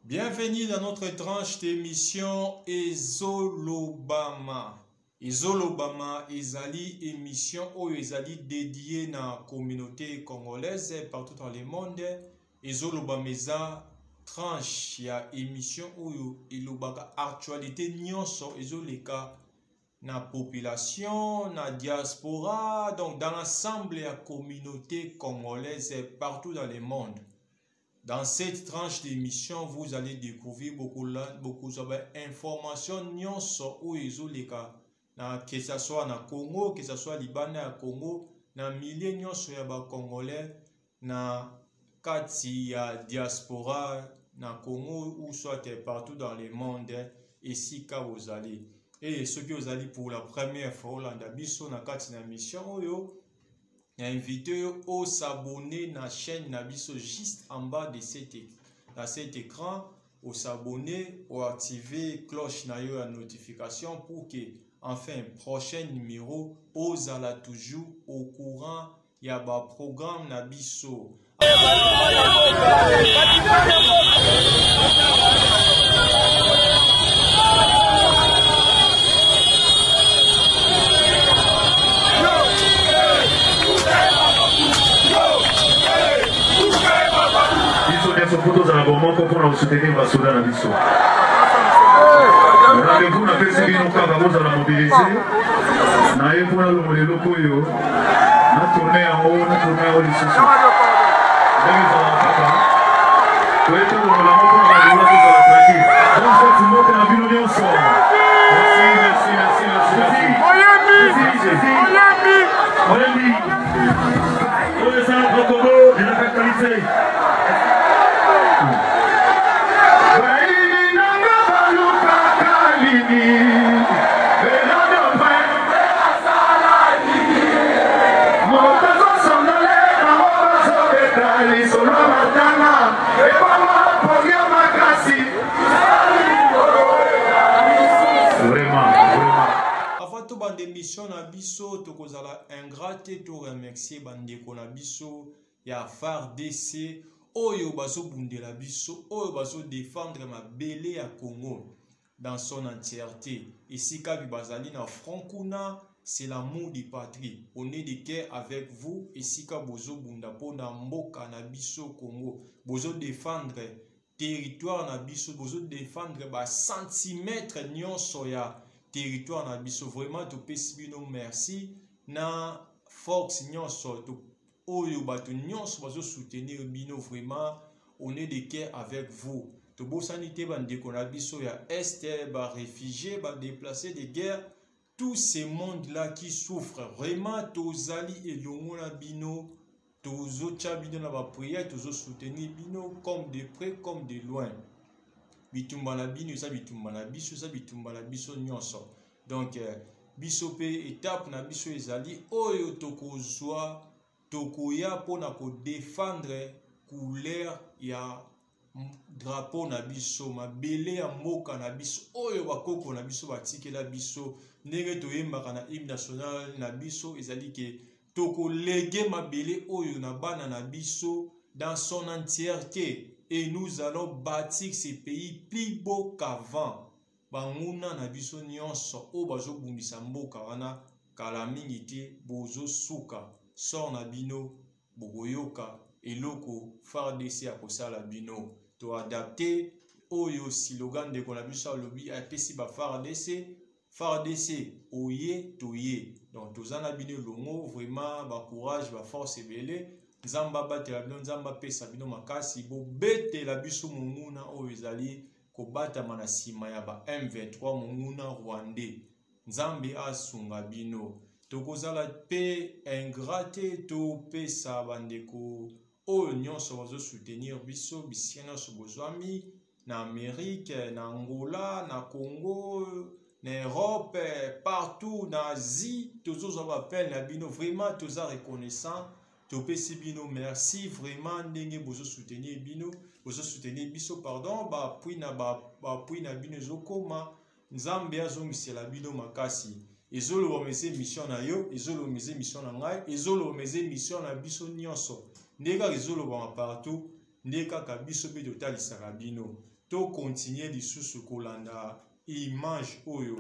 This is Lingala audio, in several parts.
Bienvenue dans notre tranche d'émission Ezolobama. Ezolobama ezali émission ou ezali dédiée à la communauté congolaise partout dans le monde. Ezolobama eza tranche ya émission ou ilobaka actualité nyonso ezoleka na population, na diaspora, donc dans l'ensemble de la communauté congolaise partout dans le monde. Dans cette tranche d'émission, vous allez découvrir beaucoup d'informations nyonso ou ezoleka que ce soit na Congo, que ce soit Libanais à Congo, na milieu nyonso ya ba Congolais, na kati ya diaspora na Congo ou soit partout dans le monde ici ka vous allez. Et ceux qui vous allez pour la première fois Olanda biso na kati na mission oyo, invité au s'abonner na chaîne na biso juste en bas de cet écran, au s'abonner, au activer cloche na yo la notification pour que enfin prochain numéro aux ala toujours au courant ya ba programme na biso. Photos à la bombe pour nous soutenir la soda na biso. Rendez-vous na pesi bino kaka boza la mobiliser. Na ye pour le modelo koyo. Na tourner en haut, na tourner au lisusu. Ndenge za kaka. Toyete ko la moko na bola ko za la pratique. Donc cette moto na bino nyonso. Merci. Oyemi. Oyo sa na Congo, de la capitale. Émission na biso tokozala ingrate to remercier bandeko na biso ya FARDC oyo bazo bundela biso oyo bazo défendre mabele ya Congo dans son entièreté. Ici kabi bazali na Frankuna, c'est l'amour du patrie. On est de cœur avec vous. Ici ka bozo bunda pona mboka na biso Congo. Bozo défendre territoire na biso, bozo défendre ba centimètre nyonso ya territoire na biso. Vraiment to pesi bino merci na force nyonso to oyo bato nyonso bazo soutenir bino. Vraiment on est de cœur avec vous. To bo sanité bandeko na biso ya est ba réfugiés ba déplacés de guerre, tous ces mondes là qui souffrent vraiment tozali elongo na bino, tozo tcha bino na ba prière, tozo soutenir bino comme de près comme de loin. Bitumba na bino ça bitumba na biso, ça bitumba na biso nyonso. Donc biso pe étape na biso ezali oyo tokozwa tokoya pona ko défendre couleur ya drapeau na biso, mabele ya mboka na biso oyo bakoko na biso batikela biso ndenge toyembaka na hymne national na biso ezali ke tokolege mabele oyo na bana na biso dans son entièreté. Et nous allons bâtir ce pays plus beau qu'avant. Banguna na biso nyonso o bazo bundisa mboka wana kala mingi te bozo suka sor na bino bogoyoka eloko FARDC akosala bino to adapter oyo slogan de kona biso lobby apesi ba FARDC oye toye. Donc tozana bino longo vraiment ba courage ba force ebele. Nzamba batela bino, nzamba pesa bino makasi bo betela biso monguna oyo ezali kobatama na sima ya ba M23 monguna rwandais. Nzambe asunga bino tokozala pe ingrate to pesa bandeko oyo nyonso bazo soutenir biso bisiana so bozwami na Amérique, na Angola, na Congo, na Europe, partout na Asie, tozo ba appel na bino vraiment toza reconnaissant. Topesi bino merci vraiment ndenge bozo soutenir bino, bozo soutenir biso pardon, ba puis na bino zokoma nzambe azongisela bino makasi ezoloba meze mission na yo ezoloba meze mission na ngai ezoloba meze mission na biso nyonso nde kaka ezoloba partout nde kaka biso mpe totalisaka bino to continue lisusu kolanda image oyo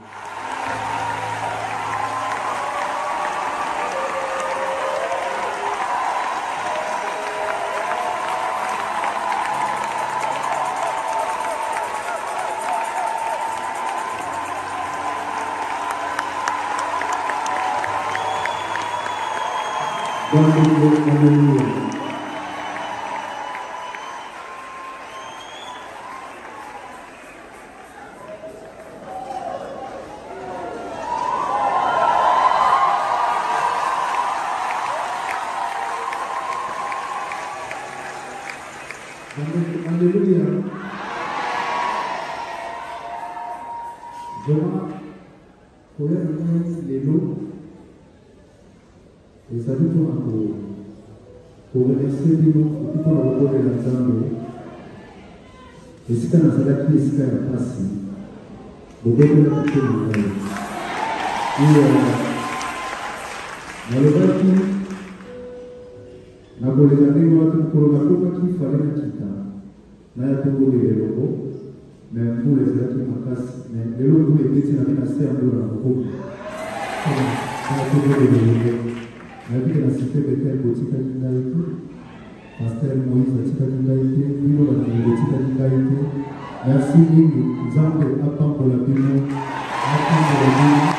Alléluia. Vraiment, pour les lots, et ça veut dire pour remercier les lots, et puis pour le repos de l'ensemble, et si tu as un salaire qui est si tu as un passe, vous devez le faire. Et malheureusement, na kolekani watu mkoroga kwa kifale na kita na ya tungo de logo na mbule zake makasi na lelo kule kiti na mimi nasema ndio na mkuu na tungo de logo na vile na sifa bete botika jinga yetu Pastor Moïse tika jinga yetu ndio na tika jinga yetu na sisi nzambe hapa kwa bino hapa kwa bino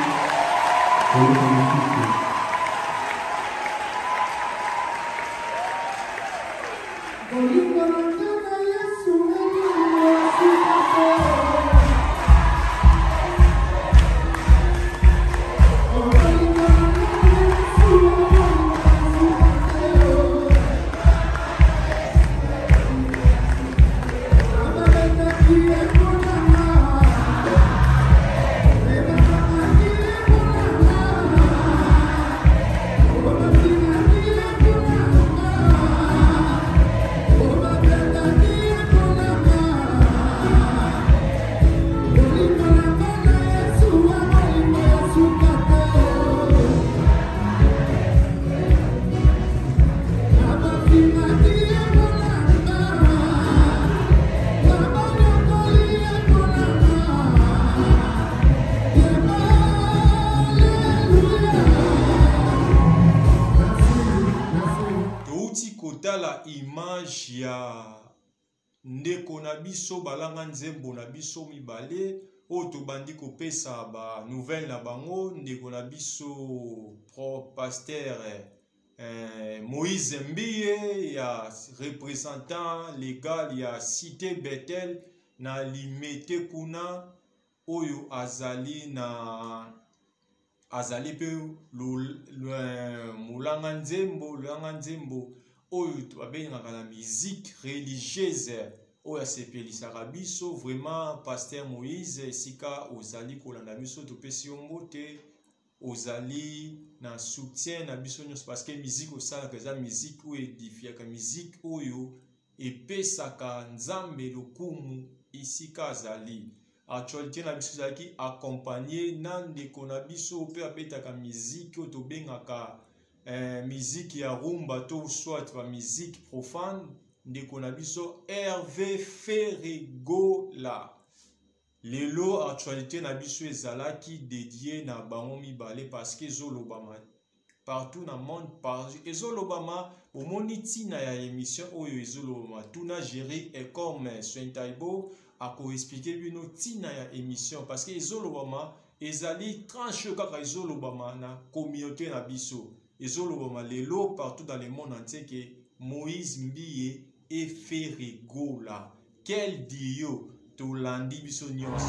image ya ndeko na biso balanga nzembo na biso mibale oyo tobandi kopesa ba nouvelle na bango ndeko na biso pasteur Moïse Mbiye ya représentant légal ya Cité Bethel na limete kuna oyo azali pe mulanga nzembo oyo babengaka na musique religieuse oyo asepelisaka biso vraiment pasteur Moïse esika ozali kolanda biso topesi yo mbote ozali na soutien na biso nyonso parce que musique osalaka eza musique oyo edifiaka musique oyo epesaka nzambe lokumu esika azali actualité na biso ezalaki accompagné na ndeko na biso mpe abetaka musique oyo tobengaka musique ya rumba to soit ba musique profane ndeko na biso Hervé Ferregola lelo actualité na biso ezalaki dédié na bango mibale parce que ezolobama partout na monde ezolobama omoni tina ya émission oyo ezolobama tuna gérer et comme Swentaibo ako expliquer bino tina ya émission parce que ezolobama ezali tranche kaka ezolobama na communauté na biso ezolobama lelo partout dans le monde entier que Moïse Mbiye et Ferregola quel dio tolandi biso nyonso.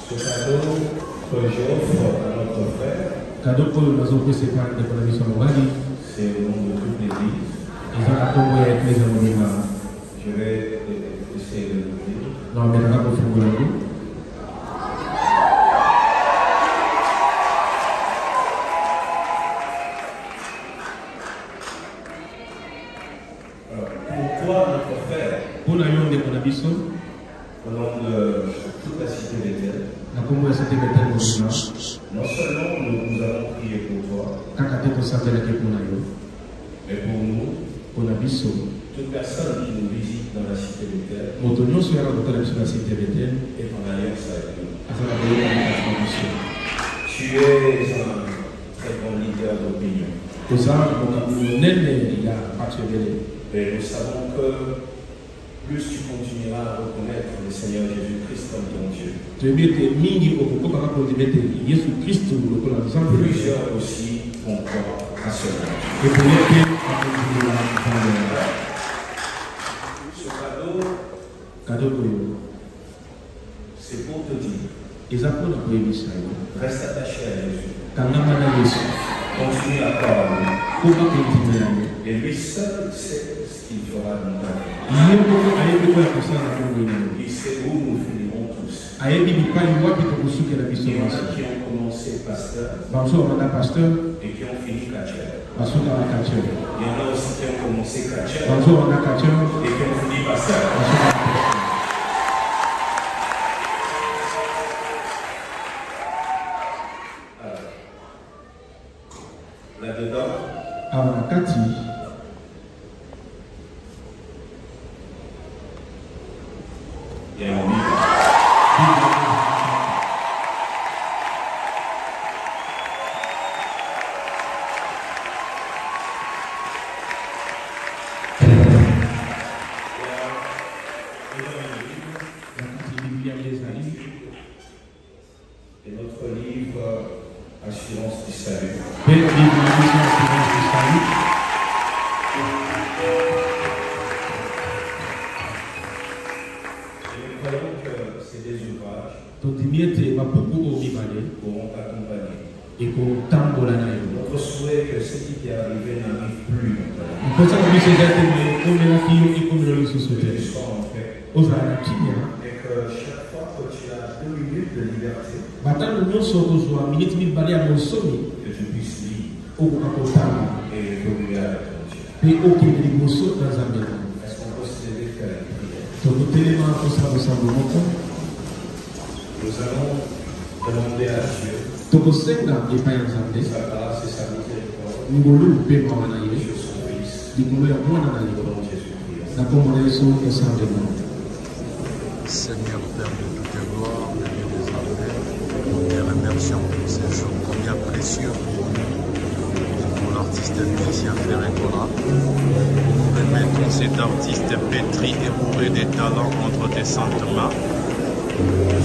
Ce cadeau j'offre à notre frère, cadeau pour le maison que c'est pas de la mission morale. c'est au nom de toute l'Église. Ils ont accompagné avec les amis. Je vais essayer de l'ouvrir. Non, mais là, pour faire le Pourquoi notre frère, pour la langue de Conabiso, au nom de toute la cité d'Éden, la Congo c'était le thème de non seulement nous avons prié pour toi, mais pour nous, Conabiso, toute personne qui nous visite dans la cité d'Éden Motonio sur la cité de thème, est en alliance avec nous. à travers la mission. Tu es un très bon leader d'opinion. Pour ça, on a il y a particulier. Et nous savons que plus tu continueras à reconnaître le Seigneur Jésus-Christ comme ton Dieu, plusieurs aussi vont croire à cela. Ce cadeau, c'est pour te dire, reste attaché à Jésus. Continue à croire à lui. Et lui seul sait ce qu'il fera dans ta vie. Il sait où nous finirons tous. Il y en a qui ont commencé pasteur et qui ont fini catcheur. Il y en a aussi qui ont commencé catcheur et qui ont fini pasteur. Là-dedans, il y a une Bible. Et notre livre Assurance du salut. Et nous croyons que c'est des ouvrages pourront t'accompagner. Notre souhait est que ce qui t'est arrivé n'arrive plus maintenant. Que tu sois en paix. Et que chaque fois que tu as 2 minutes de liberté, que tu puisses lire et évoluer avec ton Dieu. Est-ce qu'on peut se lever faire la prière? Nous allons demander à Dieu sa grâce et sa miséricorde sur son Fils, au nom de Jésus-Christ. Seigneur Père de toute gloire, Dieu des armées, nous te remercions pour ces jours combien précieux pour nous, pour l'artiste musicien Ferregola. Nous remettons cet artiste pétri et bourré des talents entre tes saintes mains.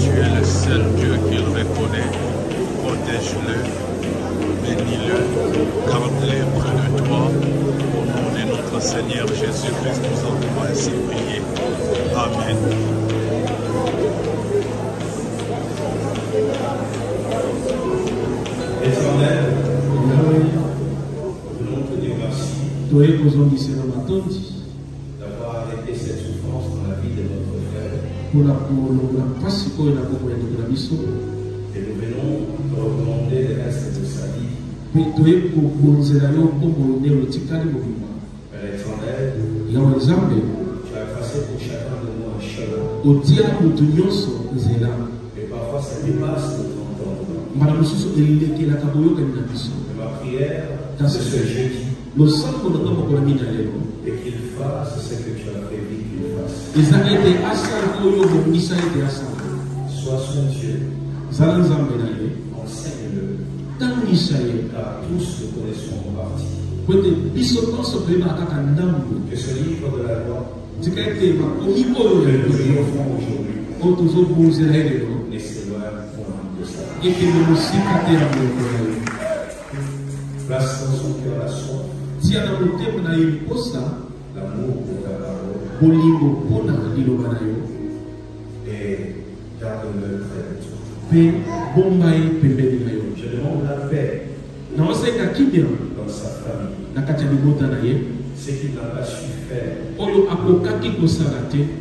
Tu es le seul Dieu qu'il reconnaît. Protège-le, bénis-le, garde-le près de toi. Au nom de notre Seigneur Jésus-Christ, nous avons ainsi prié. Amen. Éternel, nous voulons te dire merci d'avoir arrêté cette souffrance dans la vie de notre frère. Et nous venons te recommander le reste de sa vie. Père éternel, tu as tracé pour chacun de nous un chemin. Et parfois ça dépasse notre entendement. Ma prière, c'est ce jeudi. Et qu'il fasse ce que tu as prévu qu'il fasse. Sois son Dieu. Enseigne-le. Car tous le connaissons en partie. Que ce livre de la loi que nous offrons aujourd'hui ne s'éloigne point de ça. Place dans son cœur la soif, l'amour pour ta parole, et garde-le près de toi. Je demande la paix dans sa famille. dans sa famille. Ce qu'il n'a pas su faire,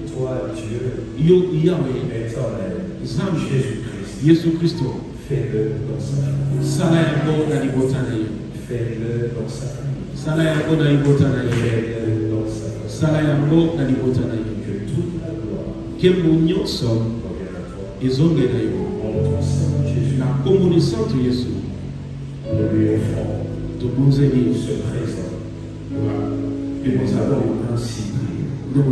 toi Dieu, éternel, Jésus-Christ, fais-le dans sa famille. Fais-le dans sa famille. Fais-le dans sa famille. Que toute la gloire revienne à toi. En ton sang, Jésus, nous lui offrons ce présent. Et nous avons ainsi prié. Pour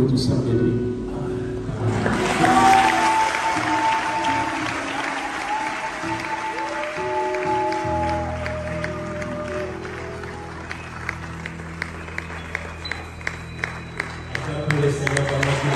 les Seigneurs, pendant qu'il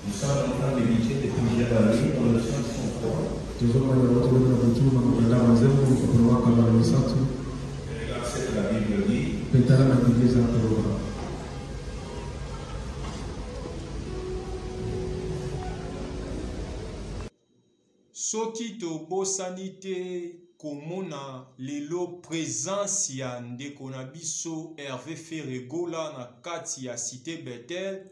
nous sommes en train de méditer depuis plusieurs années dans le psaume 103. Et regarde ce que la Bible dit. Soki tobosani te komona lelo présence ya ndeko na biso Hervé Ferregola na kati ya cité Bethel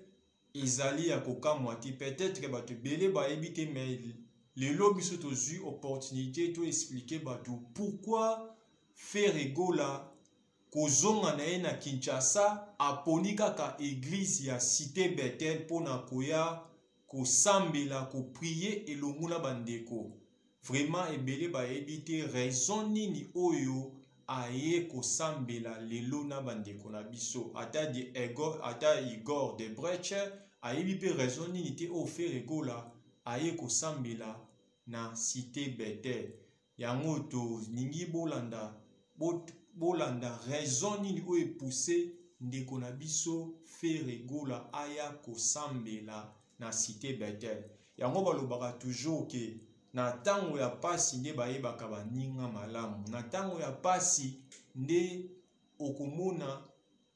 ezali ya kokamwa ti peut-être bato ebele bayebi te mais lelo biso tozwi opportunité to expliquer bato pourquoi Ferregola kozonga na ye na Kinshasa aponi kaka église ya cité Bethel mpona koya kosambela koprier elongo na bandeko. Vraiment ebele bayebi te raison nini oyo aye kosambela lelo na bandeko na biso ata Igor de Breche ayebi pe raison nini te o Ferregola aye kosambela na cité Bethel. Yango to ningi bolanda raison nini oyo epousse ndeko na biso Ferregola aya kosambela na cité Bethel. Yango balobaka toujours ke na tango ya pasi nde bayebaka baninga malamu. Na tango ya pasi nde okomona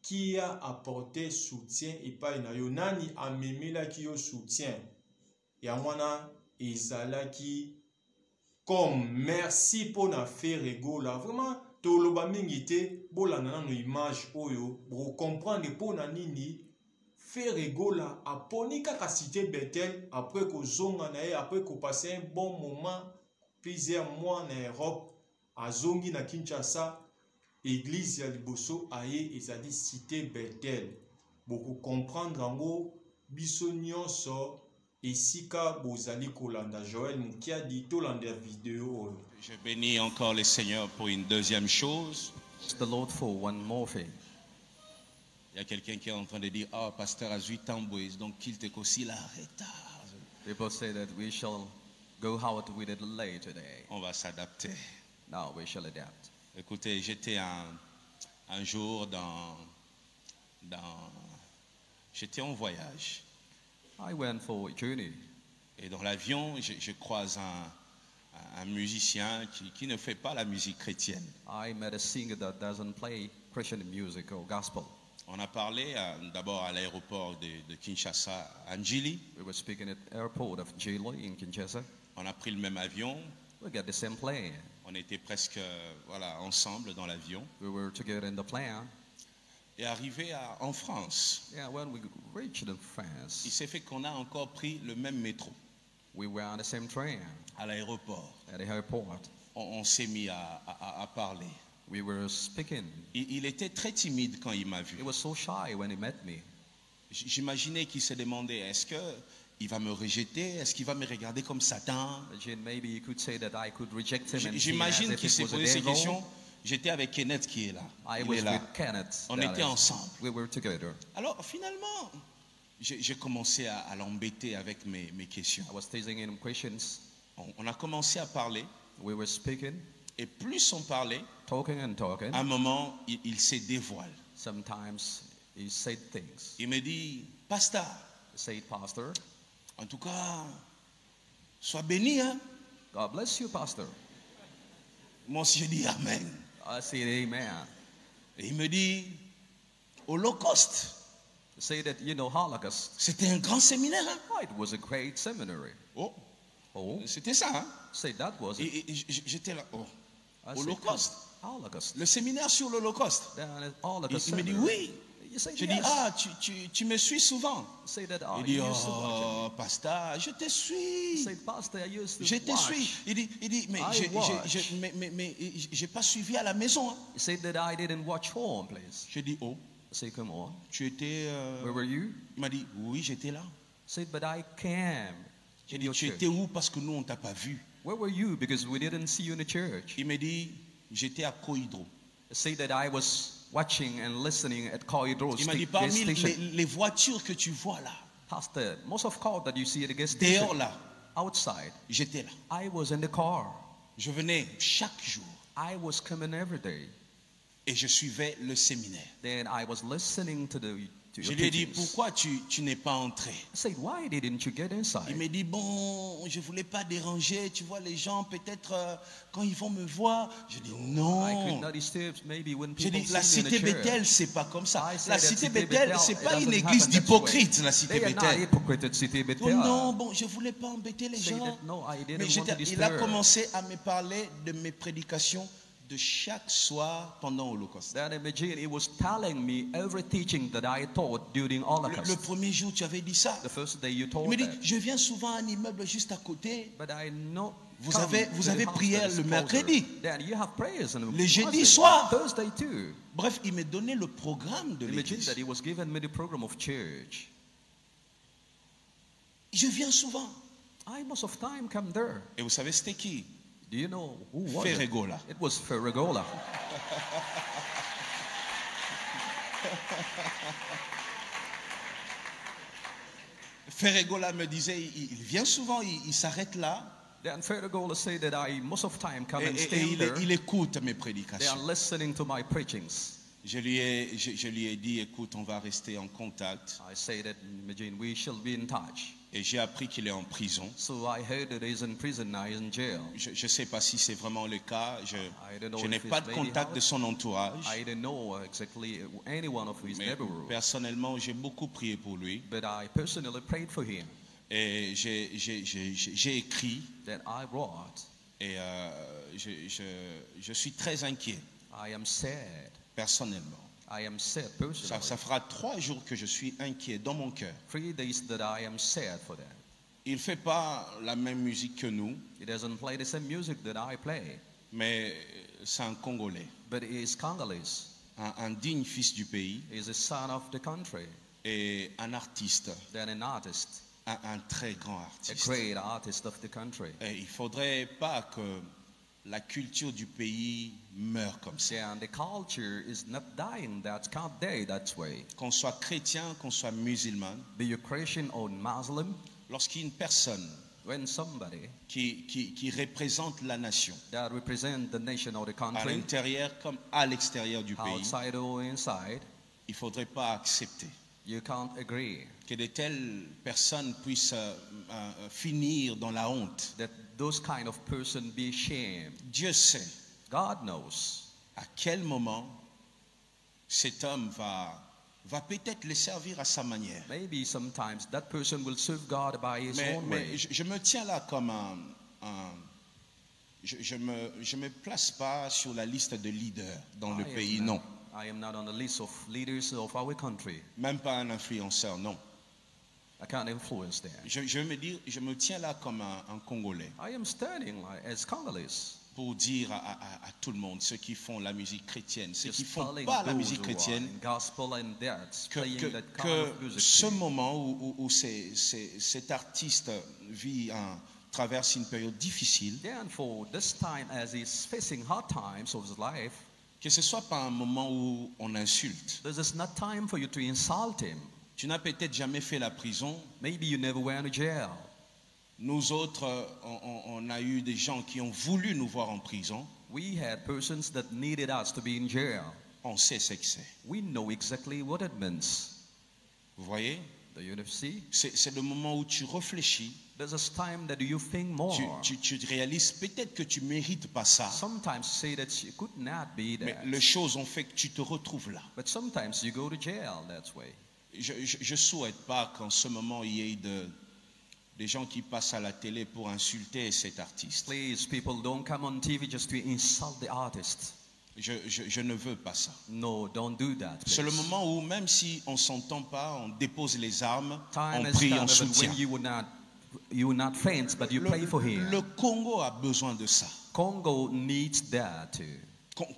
kia apporter soutien epai na yo. Nani amemelaki yo soutien. Yango wana ezalaki comme merci pona Ferregola. Vraiment toloba mingi te bolanda nano image oyo bro comprendre pona nini Ferregola aponi kaka cité Bethel après kozonga na ye après ko passer un bon moment plusieurs mois na Europe azongi na Kinshasa église ya liboso aye ezali cité Bethel. Beaucoup comprendre ngo biso nyonso esika bozali kolanda Joël Mukiadi tolanda vidéo. Je bénis encore le Seigneur pour une deuxième chose. The Lord for one more thing. Il y a quelqu'un qui est en train de dire, oh, pasteur a 8 ans, donc qu'il te aussi l'arrêta. People say that we shall go out with it late today. On va s'adapter. Now we shall adapt. Écoutez, j'étais un jour j'étais en voyage. I went for a journey. Et dans l'avion, je croise un musicien qui ne fait pas la musique chrétienne. I met a singer that doesn't play Christian music or gospel. On a parlé d'abord à l'aéroport de Kinshasa, à Njili. We were speaking at the airport of Njili in Kinshasa. On a pris le même avion. We got the same plane. On était presque ensemble dans l'avion. We were together in the plane. Et arrivé en France, yeah, when we reached in France, il s'est fait qu'on a encore pris le même métro. We were on the same train. À l'aéroport. At the airport. On s'est mis à parler. We were speaking. Il était très timide quand il m'a vu. He was so shy when he met me. J'imaginais qu'il se demandait, est-ce qu'il va me rejeter? Est-ce qu'il va me regarder comme Satan? Maybe you could say that I could reject him. J'imagine qu'il s'est posé ces questions. J'étais avec Kenneth qui est là. Il est là. Kenneth, on était ensemble. We were together. Alors finalement, j'ai commencé à l'embêter avec mes questions. I was teasing him questions. On a commencé à parler. We were speaking. Et plus on parlait, talking and talking, à un moment, il se dévoile. Sometimes He said things. Il me dit, pasteur, He said, Pastor, en tout cas, sois béni, hein. God bless you, Pastor. Moi aussi, je dis Amen. I said, Amen. Et il me dit, Holocauste, He said that, Holocaust, c'était un grand séminaire, hein. oh, it was a great seminary. Oh, Oh, c'était ça, hein. say that was it. Et j'étais là, oh, I said, Holocauste. Holocaust. Le séminaire sur l'Holocauste. Then Holocaust Il me dit, seminary. oui. You say, Je yes. dis, ah, tu me suis souvent. Say that, Il dit, you used to watch oh, pasteur, je te it. suis. Say, Pastor, I used to Je te watch. suis. Il dit, mais j'ai pas suivi à la maison, hein. He said that I didn't watch home, please. Je dis, oh, I say, come on. tu étais... Where were you? Il m'a dit, oui, j'étais là. I said, but I came J'ai in dit, your tu church. étais où parce que nous, on t'a pas vu. Where were you? Because we didn't see you in the church. Il me dit, j'étais à Cohydro. I say that I was watching and listening at Corridor Il m'a dit, gas parmi station. les voitures que tu vois là, Pastor, most of cars that you see at the gas station, dehors là, outside, j'étais là. I was in the car. Je venais chaque jour I was coming every day. et je suivais le séminaire. Then I was listening to Je your lui ai dit, teachings. pourquoi tu n'es pas entré? I said, why didn't you get Il inside? me dit, bon, je voulais pas déranger, tu vois, les gens, peut-être, quand ils vont me voir. Je dis, I could non. not disturb maybe when J'ai people dit, la see me in cité the church. Bethel, c'est pas comme ça. I said La that cité Cité Bethel, Bethel, c'est it pas une doesn't église happen that d'hypocrites, way. la cité They are not Bethel. hypocrite at Cité Oh Bethel. non, bon, je voulais pas embêter les Say gens. that, no, I didn't Mais want to il a disturb. commencé à me parler de mes prédications de chaque soir pendant l'Holocauste. Then imagine, he was telling me every teaching that I taught during Le Holocaust. premier jour, tu avais dit ça. The first day you Il told me dit, that. je viens souvent à un immeuble juste à côté. But I know. Vous come avez to the house prière that is le closer. mercredi. Then you have prayers on Le jeudi Wednesday, soir. Thursday too. Bref, il me donnait le programme de Imagine l'église. that he was giving me the program of church. Je viens souvent. I most of time come there. Et vous savez, c'était qui? Do you know who was Ferregola. it? It was Ferregola. Ferregola me disait, il vient souvent, il s'arrête là Then Ferregola said that I most of time come and et stay there. il écoute mes They are prédications. listening to my preachings. Je lui ai dit, écoute, on va rester en contact. I say that, imagine, we shall be in touch. Et j'ai appris qu'il est en prison. So I heard that he's in prison now, he's in jail. Je ne sais pas si c'est vraiment le cas. Je don't know n'ai if pas it's de maybe contact how- de son entourage. I don't know exactly any one of his Mais neighborhood, personnellement, j'ai beaucoup prié pour lui. but I personally prayed for him. Et j'ai écrit. That I wrote, Et je suis très inquiet, I am sad. personnellement. I am sad personally. Ça fera 3 jours que je suis inquiet dans mon cœur. 3 days that I am sad for that. Il ne fait pas la même musique que nous, He doesn't play the same music that I play, mais c'est un Congolais, but he is Congolese. un digne fils du pays He is a son of the country, et un artiste, then an artist, un très grand a artiste. great artist of the country. Et il ne faudrait pas que la culture du pays meure comme ça. And the culture is not dying, that can't die that way. Qu'on soit chrétien, qu'on soit musulman, Be you Christian or Muslim, lorsqu'il y a une personne when somebody qui représente la nation, that represent the nation or the à country, l'intérieur comme à l'extérieur du pays, outside or inside, il ne faudrait pas accepter you can't agree que de telles personnes puissent finir dans la honte. that those kind of person be shamed. Dieu sait God knows à quel moment cet homme va peut-être le servir à sa manière. maybe sometimes that person will serve God by his own Mais way. je me tiens là comme je me place pas sur la liste de leaders dans le pays, non. I am not on the list of leaders of our country. Même pas un influenceur, non. I can't influence that. Je me tiens là comme un Congolais I am standing like, as Congolese. pour dire à tout le monde, ceux qui font la musique chrétienne, ceux qui Just font telling pas la those musique who are chrétienne, in gospel and that's que playing that kind of music. ce moment où cet artiste traverse une période difficile, Then for this time, as he's facing hard times of his life, que ce soit pas un moment où on insulte. this is not time for you to insult him. Tu n'as peut-être jamais fait la prison. Maybe you never went to jail. Nous autres, on a eu des gens qui ont voulu nous voir en prison. We had persons that needed us to be in jail. on sait ce que c'est. we know exactly what it means. Vous voyez? Do you see? C'est le moment où tu réfléchis. There's a time that you think more. Tu réalises peut-être que tu ne mérites pas ça. Sometimes you say that you could not be Mais that. les choses ont fait que tu te retrouves là. But sometimes you go to jail that way. Je ne souhaite pas qu'en ce moment il y ait des gens qui passent à la télé pour insulter cet artiste. Please, people, don't come on TV just to insult the artist. Je ne veux pas ça. No, don't do that. C'est le moment où même si on ne s'entend pas, on dépose les armes, Time on has prie, come on when soutient. you will not faint, but you pray for him. Le Congo a besoin de ça. Congo needs that too.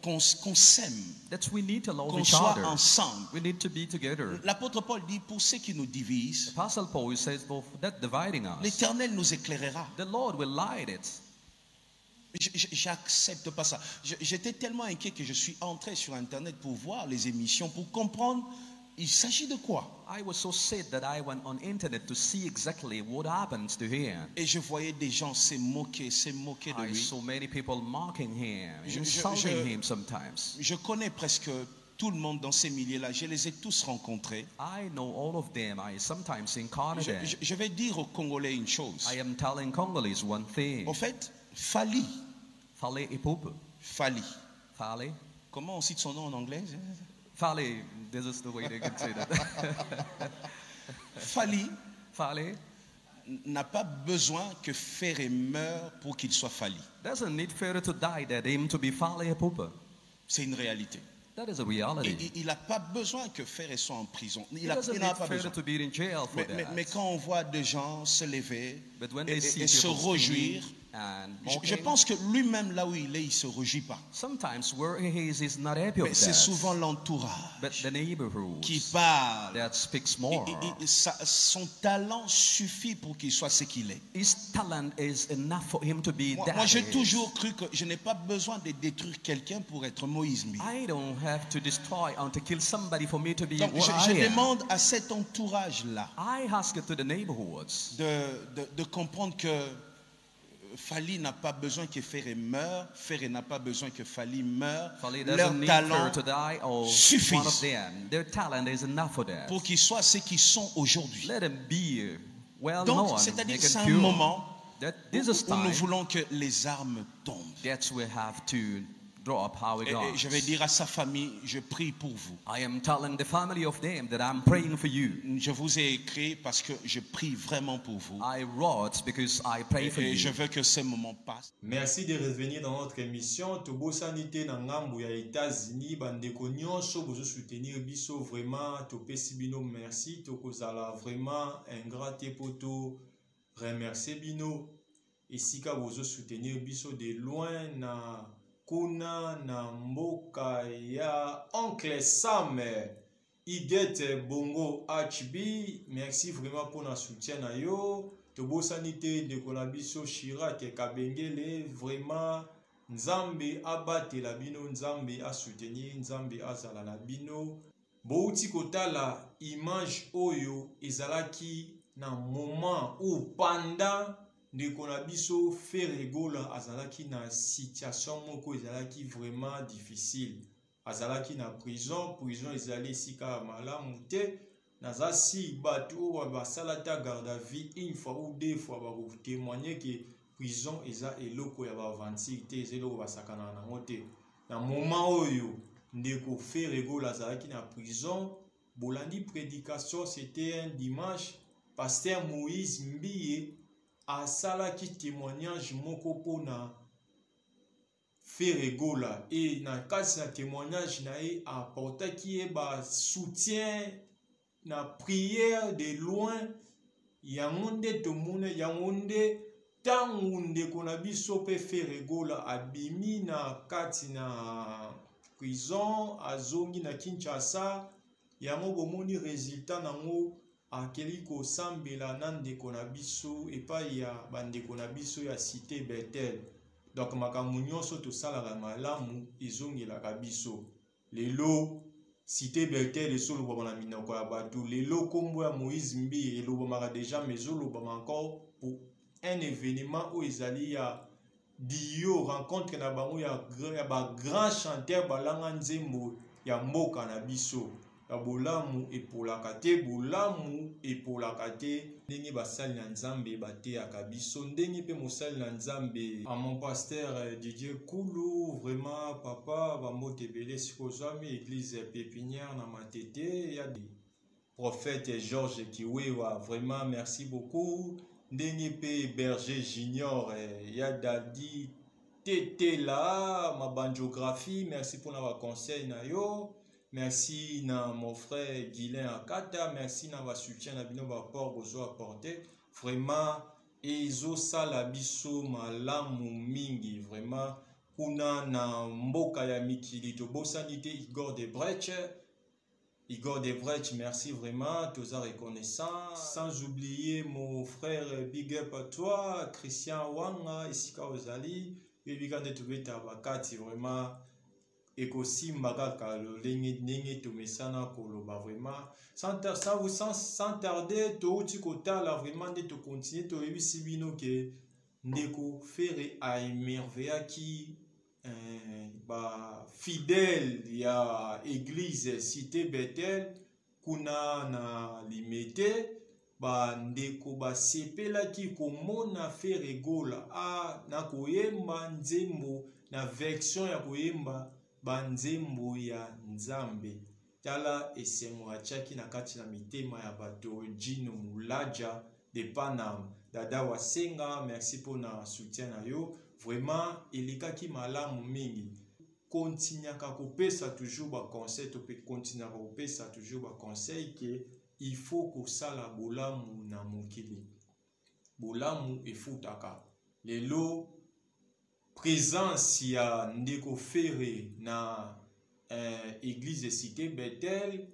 Qu'on s'aime, That we need to love qu'on each soit other. ensemble. We need to be together. L'apôtre Paul dit, pour ceux qui nous divisent, Apostle Paul says, for that dividing us, l'Éternel nous éclairera. the Lord will light it. J'accepte pas ça. J'étais tellement inquiet que je suis entré sur Internet pour voir les émissions, pour comprendre il s'agit de quoi. I was so sad that I went on internet to see exactly what happens to him. Et je voyais des gens se moquer de I lui. saw many people mocking him, Je- insulting him sometimes. Je connais presque tout le monde dans ces milieux-là. Je les ai tous rencontrés. I know all of them. I sometimes encounter them. Je vais dire aux Congolais une chose. I am telling Congolese one thing. En fait, Fally. Fale Ipupu. Fally. Fale. Comment on cite son nom en anglais? Fale. This is the way they can say that. Fally Fale n'a pas besoin que Ferré meure pour qu'il soit Fally. doesn't need Pharaoh to die that him to be Fale Ipupu. C'est une réalité. That is a reality. Il n'a pas besoin que Ferré soit en prison. He Il n'en doesn't a need pas Pharaoh besoin. to be in jail for Mais that. quand on voit des gens se lever But when they see et se people réjouir, singing and je mocking, pense que lui-même, là où il est, il ne se réjouit pas. sometimes where he is he's not happy Mais of c'est that. souvent l'entourage But the neighborhood qui parle. that speaks more. Son talent suffit pour qu'il soit ce qu'il est. His talent is enough for him to be that. Moi j'ai he is. toujours cru que je n'ai pas besoin de détruire quelqu'un pour être Moïse Mbi. I don't have to destroy and to kill somebody for me to be Donc what je I am. demande à cet entourage-là I ask it to the neighborhoods de comprendre que Fally n'a pas besoin que Ferré meure, Ferré n'a pas besoin que Fally meure. Fally Leur doesn't need talent her to die or suffit one of them. Their talent is enough for that. pour qu'ils soient ce qu'ils sont aujourd'hui. Let them be well Donc, known. c'est-à-dire Make que it c'est un pure. moment That this is où nous time. voulons que les armes tombent. That's we have to draw up how it Et goes. je vais dire à sa famille, je prie pour vous. I am telling the family of them that I'm praying for you. Je vous ai écrit parce que je prie vraiment pour vous. I wrote because I pray for Et je you. veux que ce moment passe. Merci de revenir dans notre émission. Tobosanité na ngambo ya États-Unis, bandeko nyonso bozo soutenir biso vraiment topesi bino merci tokozala vraiment ingrat te poto remercier bino esika bozo soutenir biso de loin na kuna na mboka ya Oncle Sam Iget Bongo HB. Merci vraiment pour notre soutien na yo. Tobosanité de Konabiso Chirac Kabengele. Vraiment Nzambe abate la bino, Nzambe a soutenir, Nzambe azala la bino. Bouti kotala image oyo ezalaki na moment ou pendant de Konabiso Ferregola azalaki na situation moko ezalaki vraiment difficile. Azalaki na prison ezali sika malamu te. Nazasi bato basalata garde à vie une fois ou deux fois ba témoigner que prison eza eloko ya ba aventure te ezelo basakana na ngote. Na moment oyo ndeko Ferregola azalaki na prison, bolandi prédication c'était un dimanche, pasteur Moïse Mbiye asalaki témoignage moko pona Ferregola et na kati na témoignage na ye apportaki ye ba soutien na prière de loin yango nde tomona yango nde ntango ndeko na biso mpe Ferregola abimi na kati na prison azongi na Kinshasa yango bomoni résultat nango akeli kosambela na ndeko na biso epai ya bandeko na biso ya cité Bethel. Donc makambo nyonso tosalaka malamu ezongelaka biso. Lelo cité Bethel esolobama na minoko ya bato. Lelo kombo ya Moïse Mbi elobamaka déjà mais ezolobama encore pour un événement où ezali ya Dio rencontre na bango ya ba grand chanteur balanga nzembo ya mboka na biso. Ya bolamu epolaka te, bolamu epolaka te. Ndenge basali na nzambe bateyaka biso, ndenge pe mosali na nzambe. A mon pasteur Didier Koulou, vraiment papa bambote ebele sikozwami église pépinière na Matete. Ya des prophète Georges Kiwewa, vraiment merci beaucoup. Ndenge pe Berger Junior, ya Dadi Tete la, ma bandiographie, merci pour la conseil na yo. Merci na mon frère Guilain Akata, merci na va soutien na bino ba port bozo apporter. Vraiment ezo sala biso malamu mingi, vraiment kuna na mboka ya mikili to bosanité Igor de Brecht, merci vraiment, tous reconnaissant. Sans oublier mon frère Big Up à toi, Christian Wanga, Isika Ozali, et Bigande Tubeta Bakati, vraiment. Et aussi Magaka, le Lenge Tomesana Koloba, vraiment. Sans tarder, tu kota là, vraiment, de te continuer, tu as sibino que Ndeko Ferre a émerveillé qui. Fidèle ya église cité Bethel kuna na limete ndeko basepelaki komona Ferre Gola na koyemba nzembo na version ya koyemba banzembo ya nzambe. Tala esengo atiaki na kati na mitema ya bato. Jino Mulaja de Panam, Dada Wasenga, merci pour na soutien na yo. Vraiment, elikaki malamu mingi. Continuaka kopesa toujours ba conseil, to pe continuaka kopesa toujours ba conseil que il faut ko sala bolamu na mokili. Bolamu efutaka. Lelo présence ya Ndeko Ferre na église cité Bethel.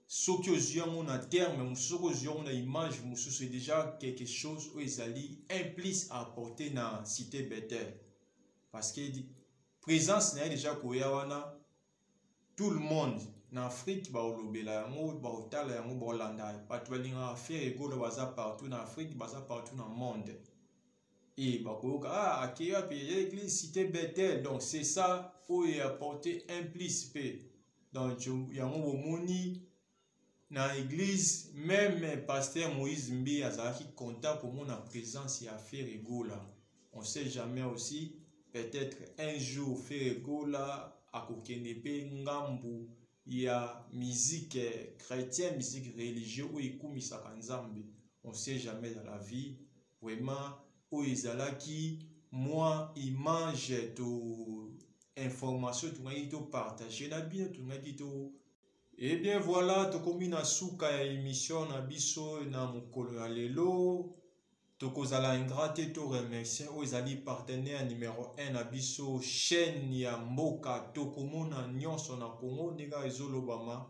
Ce que j'ai en terme, ce que j'ai en image, c'est déjà quelque chose où ils allaient implice à apporter dans la cité Bethel. Parce que présence n'est déjà koyawana tout le monde en Afrique, ba olobela yango, ba otala yango, ba olanda, ba tualinga Ferre Gola baza partout en Afrique, baza partout dans le monde. Et ba koyoka akeya pe l'église cité Bethel, donc c'est ça où il a apporté implice pe. Donc yango bomoni dans l'église, même pasteur Moïse Mbi azaki content pour mon présence à Ferre Gola. On ne sait jamais aussi, peut-être un jour Ferre Gola a kokenepe ngambu ya musique chrétienne, musique religieuse ou ikumisaka nzambe. On ne sait jamais dans la vie, vraiment, où ezalaki moi image to information to partager na bien to. Et bien voilà, tokomi na suka ya émission na biso na mokolo ya lelo. Tokozala ingrate to remercier o ezali partenaire numéro 1 na biso chaîne ya mboka tokomona nyonso na Congo ndenge ezolobama.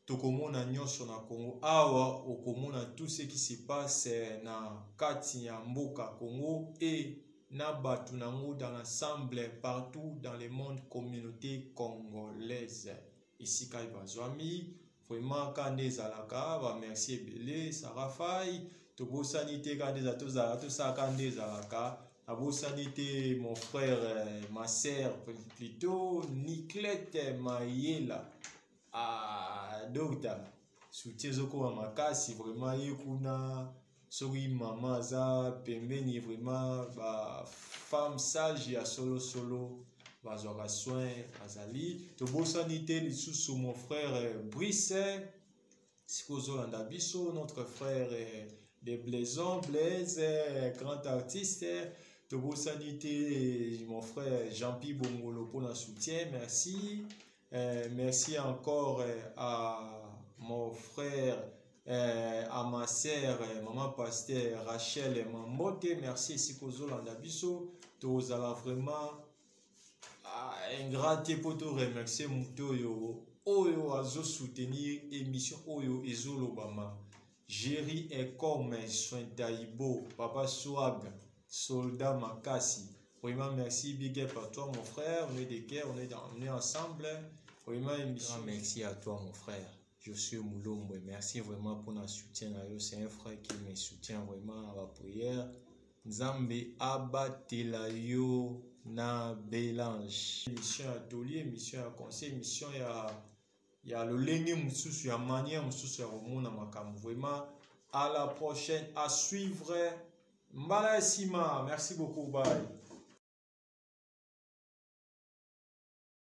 Tokomona nyonso na Congo awa okomona tout ce qui se passe na kati ya mboka Congo et na batu nango dans l'ensemble partout dans le monde communauté congolaise. Ici Kai Bazwami, vraiment quand des alaka, va merci Belé, Sarah Faye, Tobo Sanité quand des atoza, tout ça quand des alaka, Abo Sanité, mon frère, ma sœur plutôt, Nicolette Mayela, docteur, soutien zoko amakasi, vraiment yekuna, sori maman za, pembeni vraiment, femme sage ya solo. Bazora soin azali to bosanité lisusu mon frère Brice Sikozolanda biso, notre frère de Blaison Blaise, grand artiste to bosanité mon frère Jean-Pierre Bongolo pour le soutien, merci. Merci encore à mon frère, à ma sœur maman pasteur Rachel Mambote, merci Sikozolanda biso to zala vraiment ingrate pour te remercier Mutoyo Oyo azo soutenir émission Oyo Ezolobama Jerry et comme soin Taïbo Papa Swag Soldat Makasi. Vraiment merci big up à toi mon frère, on est des cœurs, on est ensemble. Vraiment émission. Merci à toi mon frère. Je suis Moulombo et merci vraiment pour notre soutien. C'est un frère qui me soutient vraiment à la prière. Nzambe abatela yo na Bélange. Mission atelier, mission à conseil, mission ya lolenge mususu ya manière mususu ya komona makambo. Vraiment à la prochaine, à suivre. Mbala Sima, merci beaucoup, bye.